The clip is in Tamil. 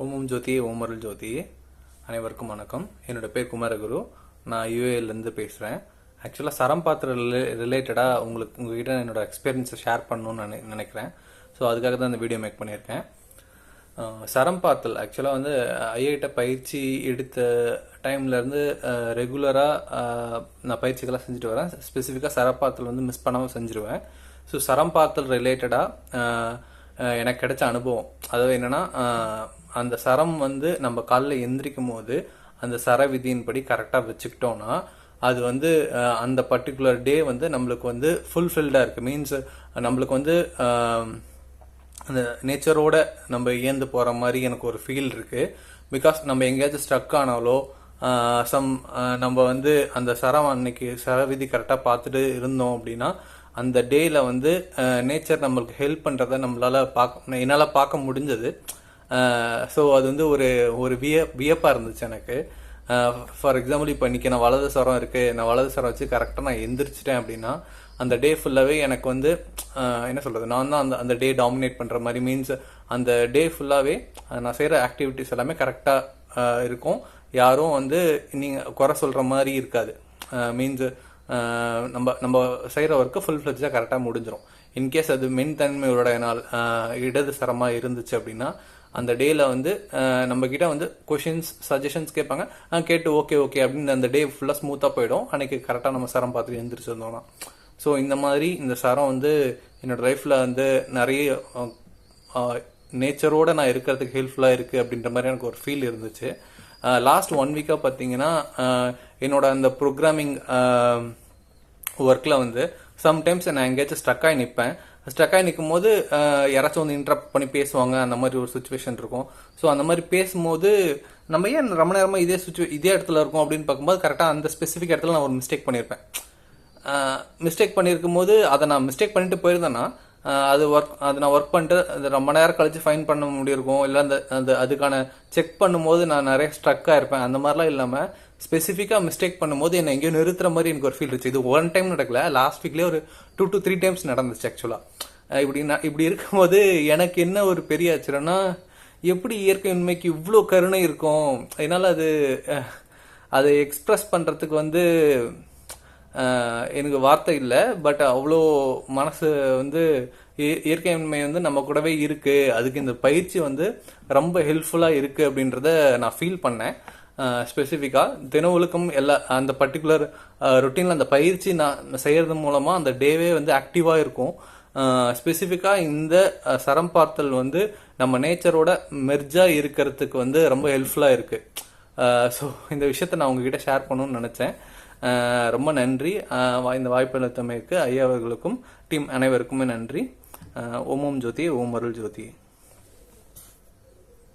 ஓம் ஜோதி ஓம் அருள் ஜோதி. அனைவருக்கும் வணக்கம். என்னோட பேர் குமாரகுரு. நான் யூஏலேருந்து பேசுகிறேன். ஆக்சுவலாக சரம் பாத்திர ரிலேட்டடாக உங்ககிட்ட என்னோட எக்ஸ்பீரியன்ஸை ஷேர் பண்ணணும்னு நினைக்கிறேன். ஸோ அதுக்காக தான் இந்த வீடியோ மேக் பண்ணியிருக்கேன். சரம் பார்த்தல் ஆக்சுவலாக வந்து ஐஐட்ட பயிற்சி எடுத்த டைம்லேருந்து ரெகுலராக நான் பயிற்சிகளாக செஞ்சுட்டு வரேன். ஸ்பெசிஃபிக்காக சரப்பாத்தல் வந்து மிஸ் பண்ணாமல் செஞ்சுருவேன். ஸோ சரம் பார்த்தல் ரிலேட்டடாக எனக்கு கிடைச்ச அனுபவம் அதாவது என்னன்னா, அந்த சரம் வந்து நம்ம காலையில் எந்திரிக்கும் போது அந்த சர விதியின்படி கரெக்டாக வச்சுக்கிட்டோம்னா அது வந்து அந்த பர்டிகுலர் டே வந்து நம்மளுக்கு வந்து ஃபுல்ஃபில்டாக இருக்குது. மீன்ஸ் நம்மளுக்கு வந்து அந்த நேச்சரோட நம்ம இயந்து போகிற மாதிரி எனக்கு ஒரு ஃபீல் இருக்குது. பிகாஸ் நம்ம எங்கேயாச்சும் ஸ்ட்ரக் ஆனாலோ நம்ம வந்து அந்த சரம் அன்னைக்கு சர விதி கரெக்டாக பார்த்துட்டு இருந்தோம் அப்படின்னா அந்த டேல வந்து நேச்சர் நம்மளுக்கு ஹெல்ப் பண்ணுறத என்னால் பார்க்க முடிஞ்சது. ஸோ அது வந்து ஒரு வியப்பாக இருந்துச்சு எனக்கு. ஃபார் எக்ஸாம்பிள் இப்போ இன்றைக்கி நான் வலது சரம் இருக்குது, நான் வலது சரம் வச்சு கரெக்டாக நான் எந்திரிச்சிட்டேன் அப்படின்னா அந்த டே ஃபுல்லாகவே எனக்கு வந்து என்ன சொல்கிறது, நான் தான் அந்த டே டாமினேட் பண்ணுற மாதிரி. மீன்ஸ் அந்த டே ஃபுல்லாகவே நான் செய்கிற ஆக்டிவிட்டிஸ் எல்லாமே கரெக்டாக இருக்கும். யாரும் வந்து நீங்கள் குறை சொல்கிற மாதிரி இருக்காது. மீன்ஸ் நம்ம செய்கிற ஒர்க்கு ஃபுல் ஃப்ளெட்ஜாக கரெக்டாக முடிஞ்சிடும். இன்கேஸ் அது மென்தன்மையோட நாள் இடது சரமாக இருந்துச்சு அப்படின்னா அந்த டேல வந்து நம்மக்கிட்ட வந்து கொஷின்ஸ் சஜஷன்ஸ் கேட்பாங்க. கேட்டு ஓகே அப்படின்னு அந்த டே ஃபுல்லாக ஸ்மூத்தாக போயிடும். அன்னைக்கு கரெக்டாக நம்ம சரம் பார்த்துட்டு எழுந்திரிச்சிருந்தோம்னா. ஸோ இந்த மாதிரி இந்த சரம் வந்து என்னோட லைஃப்பில் வந்து நிறைய நேச்சரோடு நான் இருக்கிறதுக்கு ஹெல்ப்ஃபுல்லாக இருக்குது அப்படின்ற மாதிரி எனக்கு ஒரு ஃபீல் இருந்துச்சு. லாஸ்ட் 1 வீக்காக பார்த்தீங்கன்னா என்னோட அந்த ப்ரோக்ராமிங் ஒர்க்கில் வந்து சம்டைம்ஸ் நான் எங்கேயாச்சும் ஸ்ட்ரக்காகி நிற்கும் போது யாராச்சும் வந்து இன்டரப்ட் பண்ணி பேசுவாங்க. அந்த மாதிரி ஒரு சுச்சுவேஷன் இருக்கும். ஸோ அந்த மாதிரி பேசும்போது நம்ம ஏன் ரொம்ப நேரமாக இதே இடத்துல இருக்கும் அப்படின்னு பார்க்கும்போது கரெக்டாக அந்த ஸ்பெசிஃபிக் இடத்துல நான் ஒரு மிஸ்டேக் பண்ணியிருக்கும் போது அதை நான் மிஸ்டேக் பண்ணிட்டு போயிருந்தேன்னா அதை நான் ஒர்க் பண்ணிட்டு அது ரொம்ப நேரம் கழிச்சு ஃபைன் பண்ண முடியிருக்கும். இல்லை அதுக்கான செக் பண்ணும்போது நான் நிறைய ஸ்ட்ரக்காக இருப்பேன். அந்த மாதிரிலாம் இல்லாமல் ஸ்பெசிஃபிக்காக மிஸ்டேக் பண்ணும்போது என்னை எங்கேயோ நிறுத்துற மாதிரி எனக்கு ஒரு ஃபீல் இருந்துச்சு. இது 1 டைம் நடக்கல, லாஸ்ட் வீக்லேயே ஒரு 2 to 3 டைம்ஸ் நடந்துச்சு. ஆக்சுவலாக இப்படி இருக்கும்போது எனக்கு என்ன ஒரு பெரிய ஆச்சரியம்னா, எப்படி இயற்கை உண்மைக்கு இவ்வளோ கருணை இருக்கும். அதனால் அதை எக்ஸ்பிரஸ் பண்ணுறதுக்கு வந்து எனக்கு வார்த்தை இல்லை. பட் அவ்வளோ மனசு வந்து இயற்கை உண்மை வந்து நம்ம கூடவே இருக்குது. அதுக்கு இந்த பயிற்சி வந்து ரொம்ப ஹெல்ப்ஃபுல்லாக இருக்குது அப்படின்றத நான் ஃபீல் பண்ணேன். ஸ்பெசிஃபிக்காக தினவொழுக்கம் அந்த பர்டிகுலர் ரொட்டீனில் அந்த பயிற்சி நான் செய்கிறது மூலமாக அந்த டேவே வந்து ஆக்டிவாக இருக்கும். ஸ்பெசிஃபிக்காக இந்த சரம் பார்த்தல் வந்து நம்ம நேச்சரோட மெர்ஜாக இருக்கிறதுக்கு வந்து ரொம்ப ஹெல்ப்ஃபுல்லாக இருக்குது. ஸோ இந்த விஷயத்தை நான் உங்ககிட்ட ஷேர் பண்ணணும்னு நினச்சேன். ரொம்ப நன்றி. இந்த வாய்ப்பு அளித்தமைக்கு ஐயா அவர்களுக்கும் டீம் அனைவருக்குமே நன்றி. ஓம் ஜோதி ஓம் அருள் ஜோதி.